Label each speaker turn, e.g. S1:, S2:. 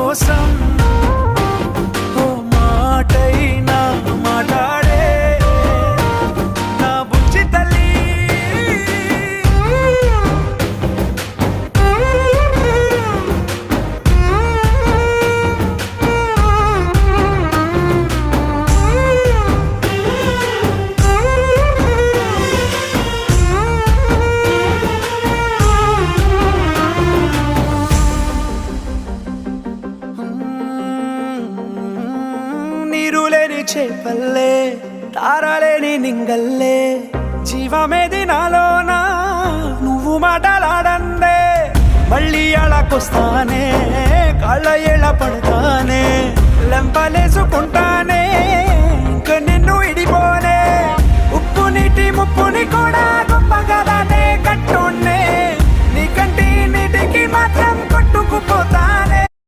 S1: కోసం ఓ మాటైనా మాట్లాడే నా బుజ్జి తల్లి. నీరులేని చేపల్లే తారలేని నింగల్లే జీవమేది నాలోనా నువ్వు మాటలాడందే. మళ్ళీ అళకొస్తానే కాళ్ళ ఎళ్ళ పడతానే లెంపలేసుకుంటానే